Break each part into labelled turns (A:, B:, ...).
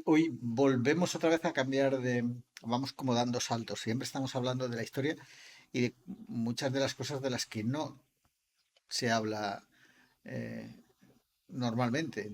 A: hoy volvemos otra vez a cambiar vamos como dando saltos. Siempre estamos hablando de la historia y de muchas de las cosas de las que no se habla eh, normalmente,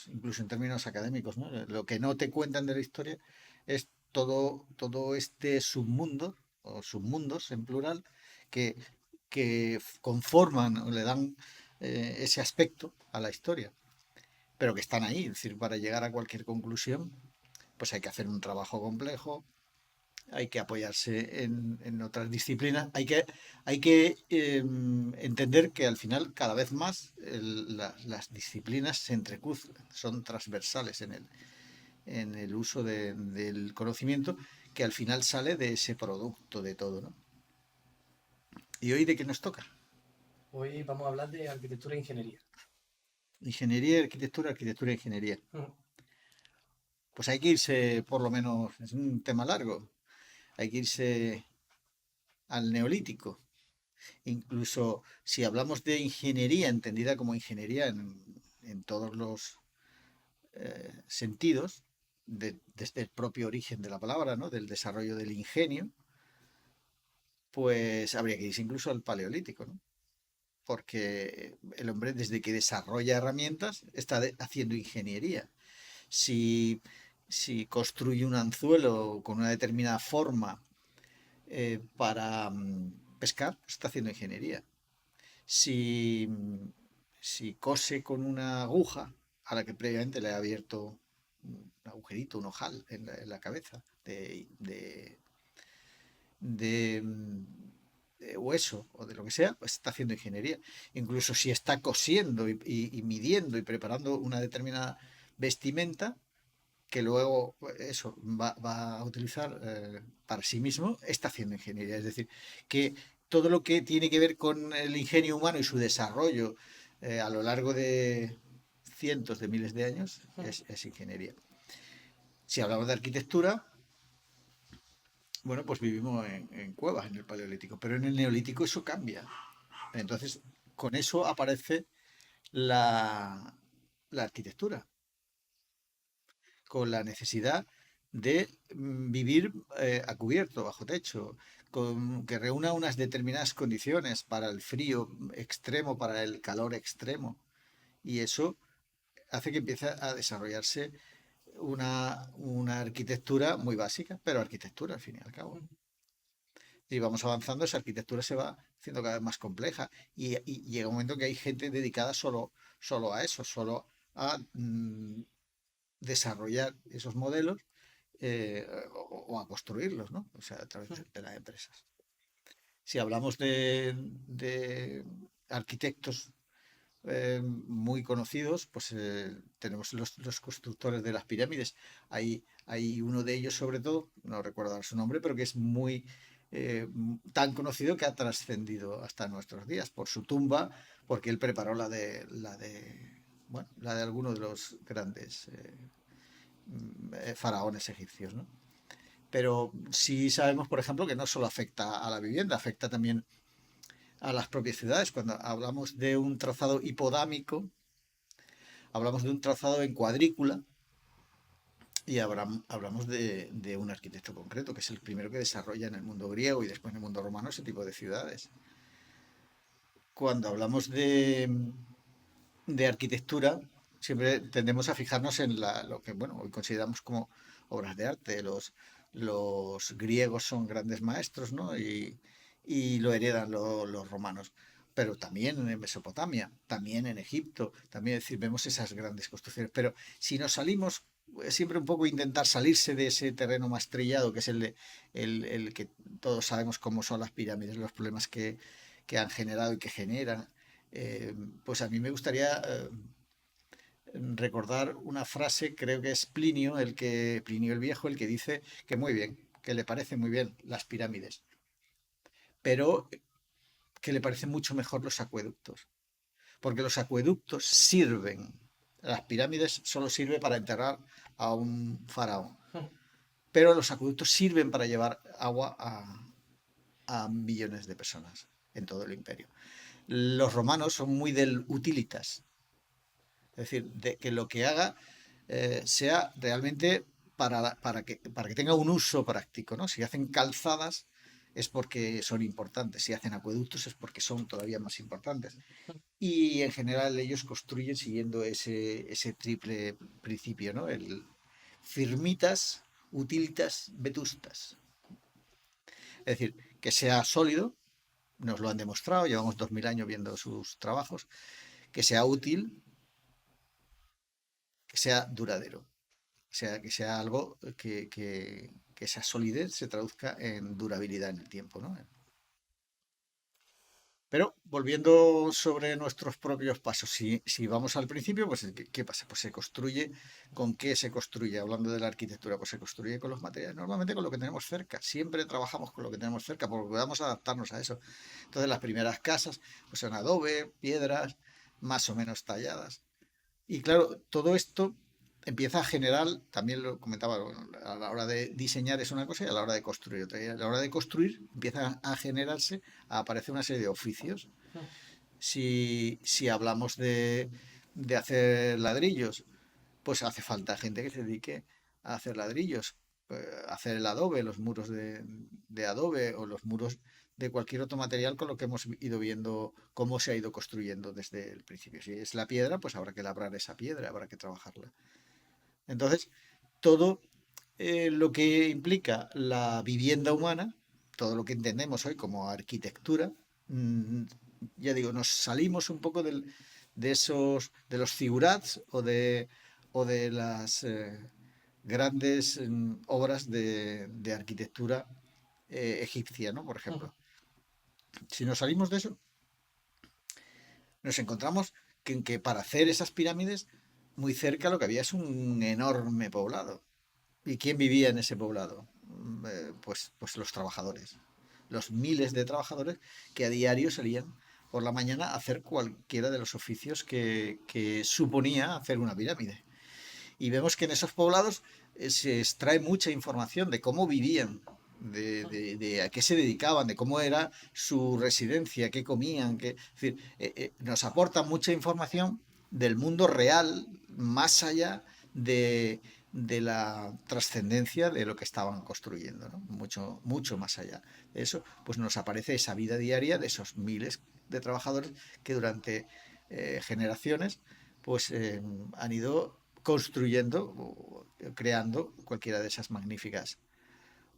A: incluso en términos académicos, ¿no? Lo que no te cuentan de la historia es todo este submundo, o submundos en plural, que, que conforman o le dan ese aspecto a la historia, pero que están ahí. Es decir, para llegar a cualquier conclusión, pues hay que hacer un trabajo complejo, hay que apoyarse en otras disciplinas, hay que entender que al final cada vez más las disciplinas se entrecruzan, son transversales en el uso del conocimiento que al final sale de ese producto de todo, ¿no? ¿Y hoy de qué nos toca?
B: Hoy vamos a hablar de arquitectura e ingeniería.
A: Ingeniería, arquitectura, arquitectura, ingeniería.
B: Mm.
A: Pues hay que irse, por lo menos, es un tema largo, hay que irse al neolítico. Incluso si hablamos de ingeniería, entendida como ingeniería en todos los sentidos, desde el propio origen de la palabra, ¿no? Del desarrollo del ingenio, pues habría que irse incluso al paleolítico, ¿no? Porque el hombre desde que desarrolla herramientas está haciendo ingeniería. Si, si construye un anzuelo con una determinada forma para pescar, pues está haciendo ingeniería. Si, si cose con una aguja a la que previamente le ha abierto un agujerito, un ojal en la cabeza de hueso o de lo que sea, pues está haciendo ingeniería. Incluso si está cosiendo y midiendo y preparando una determinada vestimenta que luego eso va a utilizar para sí mismo, está haciendo ingeniería. Es decir, que todo lo que tiene que ver con el ingenio humano y su desarrollo a lo largo de cientos de miles de años es ingeniería. Si hablamos de arquitectura, bueno, pues vivimos en cuevas en el Paleolítico, pero en el Neolítico eso cambia. Entonces, con eso aparece la, la arquitectura, con la necesidad de vivir a cubierto, bajo techo, que reúna unas determinadas condiciones para el frío extremo, para el calor extremo. Y eso hace que empiece a desarrollarse una arquitectura muy básica, pero arquitectura al fin y al cabo. Y vamos avanzando, esa arquitectura se va haciendo cada vez más compleja y llega un momento que hay gente dedicada solo a eso, solo a desarrollar esos modelos o a construirlos, ¿no? O sea, a través de las empresas. Si hablamos de arquitectos muy conocidos, pues tenemos los constructores de las pirámides. Hay uno de ellos, sobre todo, no recuerdo ahora su nombre, pero que es muy tan conocido que ha trascendido hasta nuestros días por su tumba, porque él preparó la de algunos de los grandes faraones egipcios, ¿no? Pero sí sabemos, por ejemplo, que no solo afecta a la vivienda, afecta también a las propias ciudades. Cuando hablamos de un trazado hipodámico, hablamos de un trazado en cuadrícula y hablamos de un arquitecto concreto, que es el primero que desarrolla en el mundo griego y después en el mundo romano ese tipo de ciudades. Cuando hablamos de arquitectura, siempre tendemos a fijarnos en lo que bueno, hoy consideramos como obras de arte. Los griegos son grandes maestros, ¿no? Y lo heredan los romanos. Pero también en Mesopotamia, también en Egipto, también es decir, vemos esas grandes construcciones. Pero si nos salimos, siempre un poco intentar salirse de ese terreno más trillado, que es el que todos sabemos cómo son las pirámides, los problemas que han generado y que generan, eh, pues a mí me gustaría recordar una frase, creo que es Plinio el Viejo, el que dice que muy bien, que le parecen muy bien las pirámides, pero que le parecen mucho mejor los acueductos, porque los acueductos sirven, las pirámides solo sirven para enterrar a un faraón, pero los acueductos sirven para llevar agua a millones de personas en todo el imperio. Los romanos son muy del utilitas, es decir, de que lo que haga sea realmente para que tenga un uso práctico, ¿no? Si hacen calzadas es porque son importantes, si hacen acueductos es porque son todavía más importantes. Y en general ellos construyen siguiendo ese triple principio, ¿no? El firmitas, utilitas, vetustas. Es decir, que sea sólido, nos lo han demostrado, llevamos 2000 años viendo sus trabajos, que sea útil, que sea duradero, que sea algo que esa solidez se traduzca en durabilidad en el tiempo, ¿no? Pero volviendo sobre nuestros propios pasos, si vamos al principio, pues ¿qué pasa? Pues se construye, ¿con qué se construye? Hablando de la arquitectura, pues se construye con los materiales, normalmente con lo que tenemos cerca, siempre trabajamos con lo que tenemos cerca, porque vamos a adaptarnos a eso. Entonces las primeras casas, pues son adobe, piedras, más o menos talladas. Y claro, todo esto empieza a generar, también lo comentaba, bueno, a la hora de diseñar es una cosa y a la hora de construir otra. Y a la hora de construir empieza a generarse, a aparecer una serie de oficios. Si hablamos de hacer ladrillos, pues hace falta gente que se dedique a hacer ladrillos, hacer el adobe, los muros de adobe o los muros de cualquier otro material con lo que hemos ido viendo cómo se ha ido construyendo desde el principio. Si es la piedra, pues habrá que labrar esa piedra, habrá que trabajarla. Entonces, todo lo que implica la vivienda humana, todo lo que entendemos hoy como arquitectura, mm, ya digo, nos salimos un poco de los figurats o de las grandes obras de arquitectura egipcia, ¿no? Por ejemplo. Si nos salimos de eso, nos encontramos que para hacer esas pirámides, muy cerca lo que había es un enorme poblado. ¿Y quién vivía en ese poblado? Pues los trabajadores, los miles de trabajadores que a diario salían por la mañana a hacer cualquiera de los oficios que suponía hacer una pirámide. Y vemos que en esos poblados se extrae mucha información de cómo vivían, de a qué se dedicaban, de cómo era su residencia, qué comían, es decir, nos aporta mucha información del mundo real, más allá de la trascendencia de lo que estaban construyendo, ¿no? Mucho, mucho más allá de eso, pues nos aparece esa vida diaria de esos miles de trabajadores que durante generaciones pues han ido construyendo o creando cualquiera de esas magníficas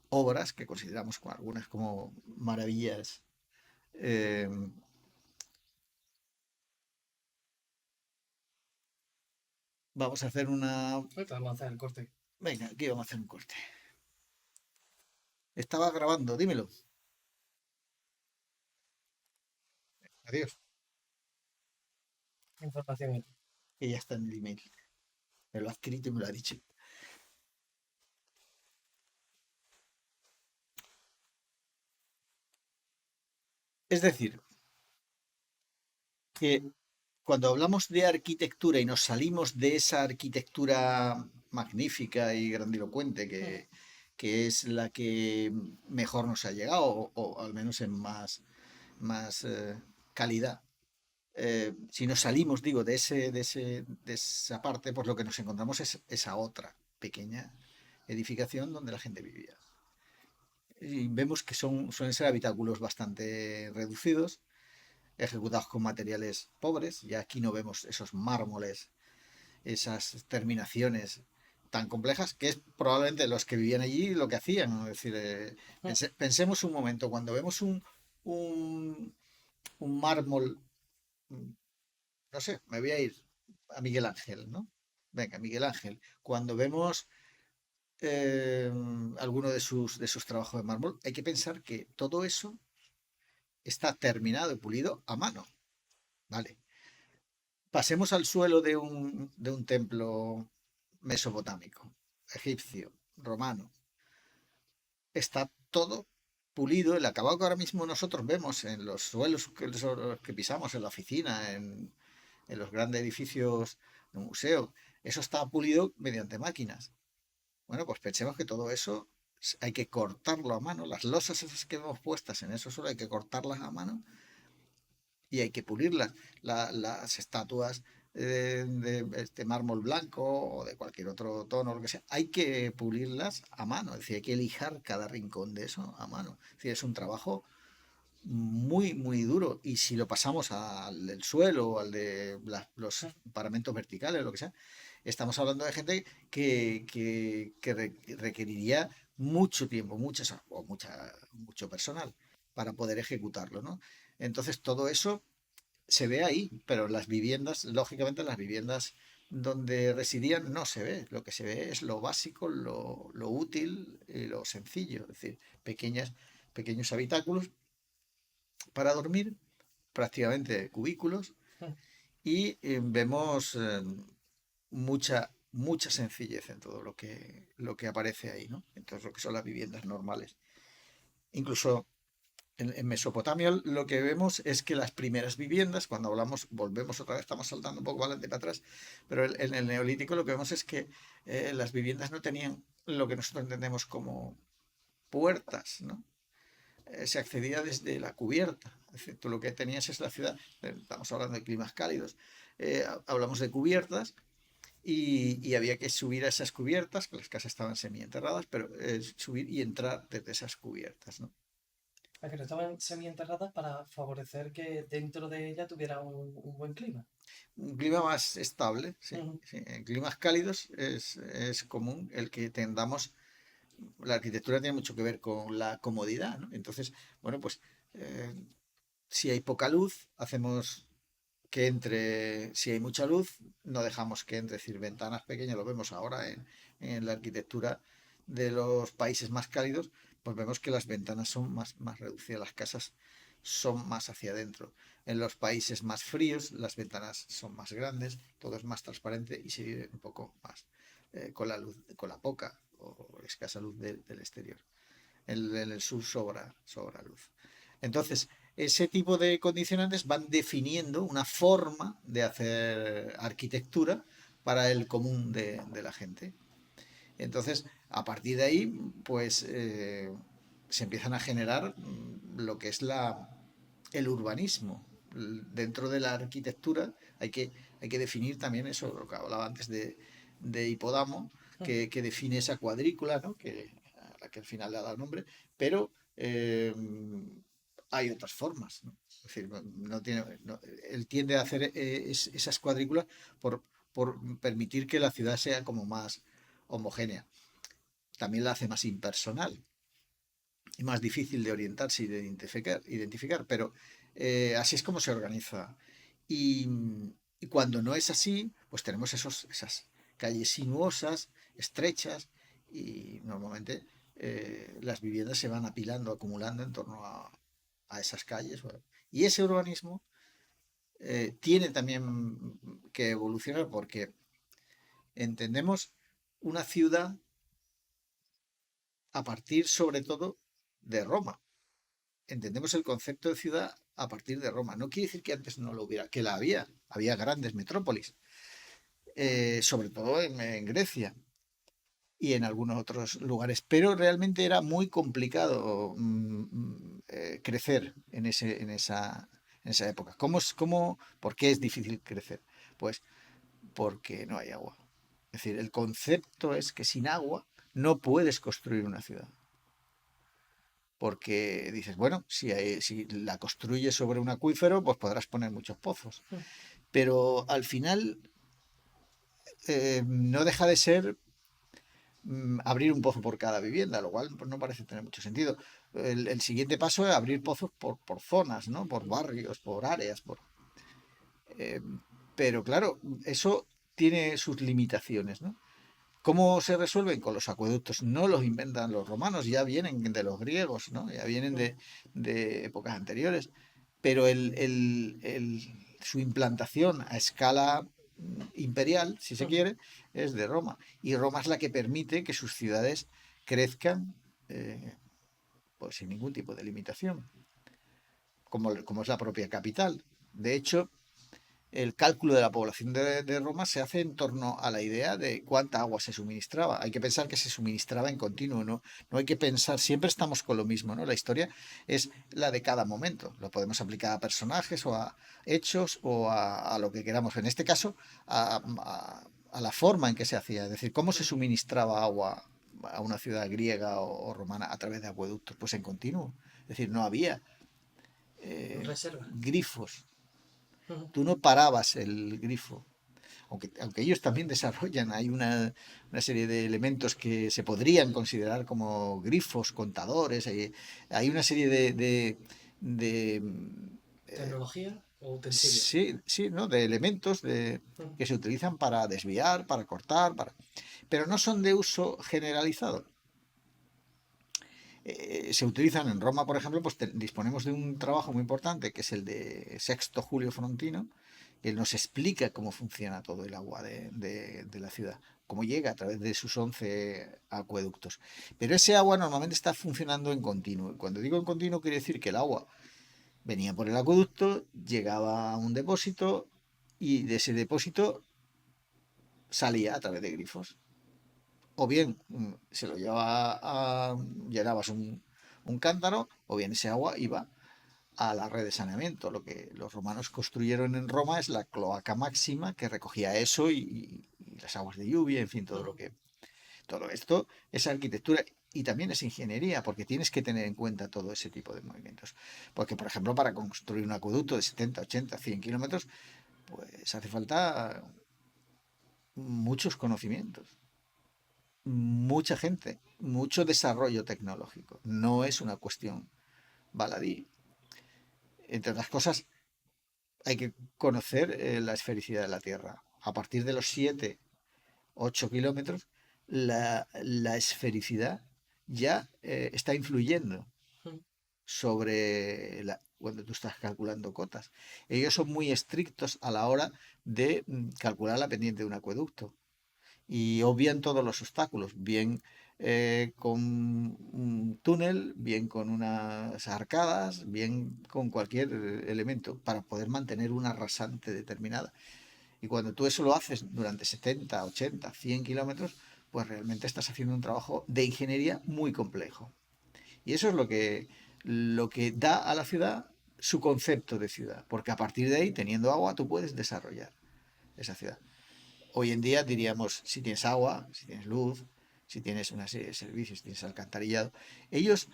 A: obras que consideramos como algunas como maravillas. Eh, Vamos a hacer una...
B: Ahorita vamos a hacer el corte.
A: Venga, aquí vamos a hacer un corte. Estaba grabando, dímelo. Adiós.
B: Información.
A: Y ya está en el email. Me lo ha escrito y me lo ha dicho. Es decir, que cuando hablamos de arquitectura y nos salimos de esa arquitectura magnífica y grandilocuente que es la que mejor nos ha llegado, o al menos en más calidad. Si nos salimos, digo, de esa parte, pues lo que nos encontramos es esa otra pequeña edificación donde la gente vivía. Y vemos que suelen ser habitáculos bastante reducidos, ejecutados con materiales pobres. Ya aquí no vemos esos mármoles, esas terminaciones tan complejas, que es probablemente los que vivían allí lo que hacían, ¿no? Es decir, pensemos un momento, cuando vemos un, un mármol, no sé, me voy a ir a Miguel Ángel, ¿no? Venga, Miguel Ángel, cuando vemos alguno de sus trabajos de mármol, hay que pensar que todo eso está terminado y pulido a mano, ¿vale? Pasemos al suelo de un templo mesopotámico, egipcio, romano. Está todo pulido, el acabado que ahora mismo nosotros vemos en los suelos que pisamos, en la oficina, en los grandes edificios de museo, eso está pulido mediante máquinas. Bueno, pues pensemos que todo eso hay que cortarlo a mano. Las losas esas que vemos puestas en eso solo hay que cortarlas a mano y hay que pulirlas. Las estatuas de este mármol blanco o de cualquier otro tono, lo que sea, hay que pulirlas a mano, es decir, hay que lijar cada rincón de eso a mano. Es decir, es un trabajo muy, muy duro. Y si lo pasamos al del suelo o al de los paramentos verticales, lo que sea, estamos hablando de gente que requeriría mucho tiempo, mucho personal para poder ejecutarlo, ¿no? Entonces todo eso se ve ahí, pero las viviendas, lógicamente las viviendas donde residían no se ve. Lo que se ve es lo básico, lo útil y lo sencillo. Es decir, pequeños habitáculos para dormir, prácticamente cubículos, y vemos mucha sencillez en todo lo que aparece ahí, ¿no? Entonces, lo que son las viviendas normales. Incluso en Mesopotamia lo que vemos es que las primeras viviendas, cuando hablamos, volvemos otra vez, estamos saltando un poco adelante para atrás, pero en el Neolítico lo que vemos es que las viviendas no tenían lo que nosotros entendemos como puertas, ¿no? Se accedía desde la cubierta. Es decir, tú lo que tenías es la ciudad, estamos hablando de climas cálidos, hablamos de cubiertas y había que subir a esas cubiertas, que las casas estaban semienterradas, pero subir y entrar desde esas cubiertas, ¿no?
B: Las que no estaban semienterradas para favorecer que dentro de ella tuviera un buen clima.
A: Un clima más estable, sí,
B: Ujú.
A: sí. En climas cálidos es común el que tendamos, la arquitectura tiene mucho que ver con la comodidad, ¿no? Entonces, bueno, pues eh, si hay poca luz, hacemos que entre, si hay mucha luz, no dejamos que entre, es decir, ventanas pequeñas, lo vemos ahora en la arquitectura de los países más cálidos, pues vemos que las ventanas son más reducidas, las casas son más hacia adentro. En los países más fríos, las ventanas son más grandes, todo es más transparente y se vive un poco más con la luz, con la poca o escasa luz del exterior. En el sur sobra luz. Entonces, ese tipo de condicionantes van definiendo una forma de hacer arquitectura para el común de la gente. Entonces, a partir de ahí, pues se empiezan a generar lo que es el urbanismo. Dentro de la arquitectura hay que definir también eso, lo que hablaba antes de Hipodamo, que define esa cuadrícula, ¿no? A la que al final le ha dado nombre, pero hay otras formas, ¿no? Es decir, él tiende a hacer esas cuadrículas por, por permitir que la ciudad sea como más homogénea. También la hace más impersonal y más difícil de orientarse y de identificar, pero así es como se organiza. Y, y cuando no es así, pues tenemos esas calles sinuosas, estrechas, y normalmente las viviendas se van apilando, acumulando en torno a esas calles. Bueno. Y ese urbanismo tiene también que evolucionar porque entendemos una ciudad a partir sobre todo de Roma. Entendemos el concepto de ciudad a partir de Roma. No quiere decir que antes no lo hubiera, que la había grandes metrópolis, sobre todo en Grecia y en algunos otros lugares, pero realmente era muy complicado crecer en esa época. ¿Por qué es difícil crecer? Pues porque no hay agua. Es decir, el concepto es que sin agua no puedes construir una ciudad. Porque dices, bueno, si la construyes sobre un acuífero, pues podrás poner muchos pozos. Pero al final no deja de ser abrir un pozo por cada vivienda, lo cual pues, no parece tener mucho sentido. El siguiente paso es abrir pozos por zonas, ¿no? Por barrios, por áreas. Eh, pero claro, eso tiene sus limitaciones, ¿no? ¿Cómo se resuelven? Con los acueductos. No los inventan los romanos, ya vienen de los griegos, ¿no? Ya vienen de épocas anteriores. Pero su implantación a escala imperial, si se quiere, es de Roma. Y Roma es la que permite que sus ciudades crezcan pues sin ningún tipo de limitación, como es la propia capital. De hecho, el cálculo de la población de Roma se hace en torno a la idea de cuánta agua se suministraba. Hay que pensar que se suministraba en continuo, ¿no? No hay que pensar, siempre estamos con lo mismo, ¿no? La historia es la de cada momento. Lo podemos aplicar a personajes o a hechos o a lo que queramos. En este caso, a la forma en que se hacía, es decir, cómo se suministraba agua a una ciudad griega o romana a través de acueductos, pues en continuo. Es decir, no había
B: Reserva.
A: grifos.
B: Ujú.
A: Tú no parabas el grifo. Aunque ellos también desarrollan, hay una serie de elementos que se podrían considerar como grifos, contadores, hay una serie de,
B: Tecnología o utensilios.
A: sí, sí, ¿no? De elementos
B: Ujú.
A: que se utilizan para desviar, para cortar, pero no son de uso generalizado. Se utilizan en Roma, por ejemplo, pues disponemos de un trabajo muy importante que es el de Sexto Julio Frontino, que nos explica cómo funciona todo el agua de la ciudad, cómo llega a través de sus 11 acueductos. Pero ese agua normalmente está funcionando en continuo. Y cuando digo en continuo, quiere decir que el agua venía por el acueducto, llegaba a un depósito y de ese depósito salía a través de grifos. O bien se lo llevaba llenabas un cántaro, o bien ese agua iba a la red de saneamiento. Lo que los romanos construyeron en Roma es la cloaca máxima que recogía eso y las aguas de lluvia, en fin,
B: Ujú.
A: todo esto es arquitectura y también es ingeniería, porque tienes que tener en cuenta todo ese tipo de movimientos. Porque, por ejemplo, para construir un acueducto de 70, 80, 100 kilómetros, pues hace falta muchos conocimientos, mucha gente, mucho desarrollo tecnológico. No es una cuestión baladí. Entre otras cosas, hay que conocer la esfericidad de la Tierra. A partir de los 7, 8 kilómetros, la esfericidad ya está influyendo
B: Ujú.
A: sobre cuando tú estás calculando cotas. Ellos son muy estrictos a la hora de calcular la pendiente de un acueducto y obvian todos los obstáculos, bien con un túnel, bien con unas arcadas, bien con cualquier elemento para poder mantener una rasante determinada. Y cuando tú eso lo haces durante 70, 80, 100 kilómetros, pues realmente estás haciendo un trabajo de ingeniería muy complejo. Y eso es lo que da a la ciudad su concepto de ciudad, porque a partir de ahí, teniendo agua, tú puedes desarrollar esa ciudad. Hoy en día diríamos, si tienes agua, si tienes luz, si tienes una serie de servicios, si tienes alcantarillado, ellos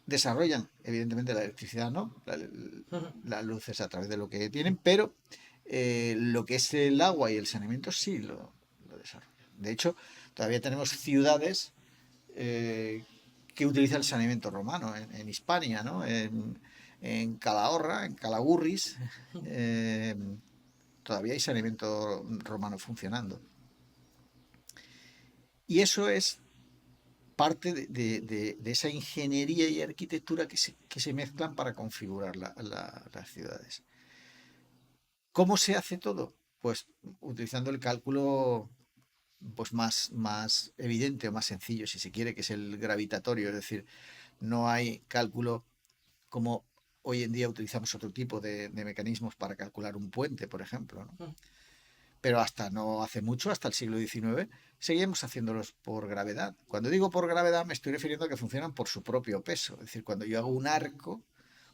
A: desarrollan, evidentemente la electricidad no,
B: Ujú.
A: las luces a través de lo que tienen, pero lo que es el agua y el saneamiento sí lo desarrollan. De hecho, todavía tenemos ciudades eh, que utilizan el saneamiento romano en Hispania, ¿no? En Calahorra, en Calagurris, eh, todavía hay saneamiento romano funcionando. Y eso es parte de esa ingeniería y arquitectura que se mezclan para configurar las ciudades. ¿Cómo se hace todo? Pues utilizando el cálculo pues más evidente o más sencillo, si se quiere, que es el gravitatorio, es decir, no hay cálculo como hoy en día utilizamos otro tipo de mecanismos para calcular un puente, por ejemplo, ¿no?
B: Ujú.
A: Pero hasta no hace mucho, hasta el siglo XIX, seguíamos haciéndolos por gravedad. Cuando digo por gravedad me estoy refiriendo a que funcionan por su propio peso. Es decir, cuando yo hago un arco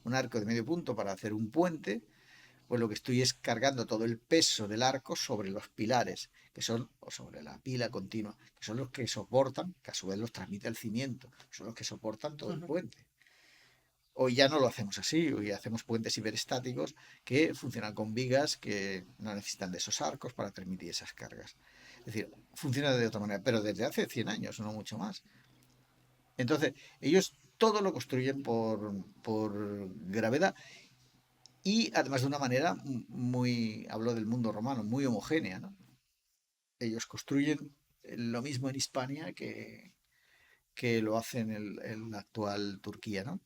A: de medio punto para hacer un puente, pues lo que estoy es cargando todo el peso del arco sobre los pilares, que son, o sobre la pila continua, que son los que soportan, que a su vez los transmite el cimiento, son los que soportan todo el
B: Ujú.
A: puente. Hoy ya no lo hacemos así, hoy hacemos puentes hiperestáticos que funcionan con vigas que no necesitan de esos arcos para transmitir esas cargas. Es decir, funciona de otra manera, pero desde hace 100 años, no mucho más. Entonces, ellos todo lo construyen por gravedad y además de una manera muy, hablo del mundo romano, muy homogénea, ¿no? Ellos construyen lo mismo en Hispania que lo hacen en la actual Turquía, ¿no?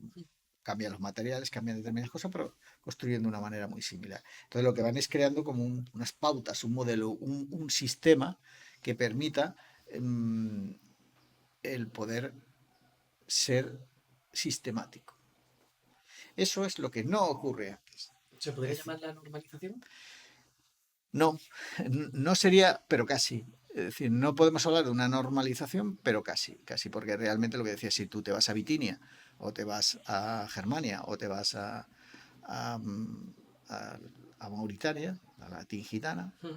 A: Cambian los materiales, cambian determinadas cosas, pero construyen de una manera muy similar. Entonces lo que van es creando como unas pautas, un modelo, un sistema que permita el poder ser sistemático. Eso es lo que no ocurre antes.
B: ¿Se
A: Es
B: podría
A: decir,
B: llamar la normalización?
A: No, no sería, pero casi. Es decir, no podemos hablar de una normalización, pero casi, casi, porque realmente lo que decía, si tú te vas a Bitinia, o te vas a Germania, o te vas a, mm, a- a Mauritania, a la Tingitana,
B: Mm,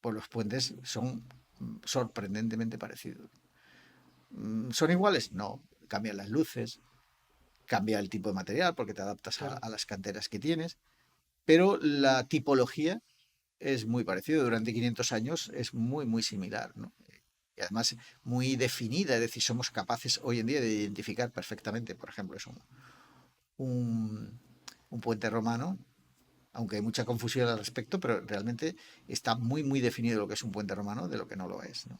A: pues los puentes son sorprendentemente parecidos. ¿Son iguales? No. Cambian las luces, cambia el tipo de material porque te adaptas
B: claro,
A: a las canteras que tienes, pero la tipología es muy parecida. Durante 500 años es muy, muy similar, ¿no? Y además muy definida, es decir, somos capaces hoy en día de identificar perfectamente, por ejemplo, es un, un puente romano, aunque hay mucha confusión al respecto, pero realmente está muy, muy definido lo que es un puente romano de lo que no lo es, ¿no?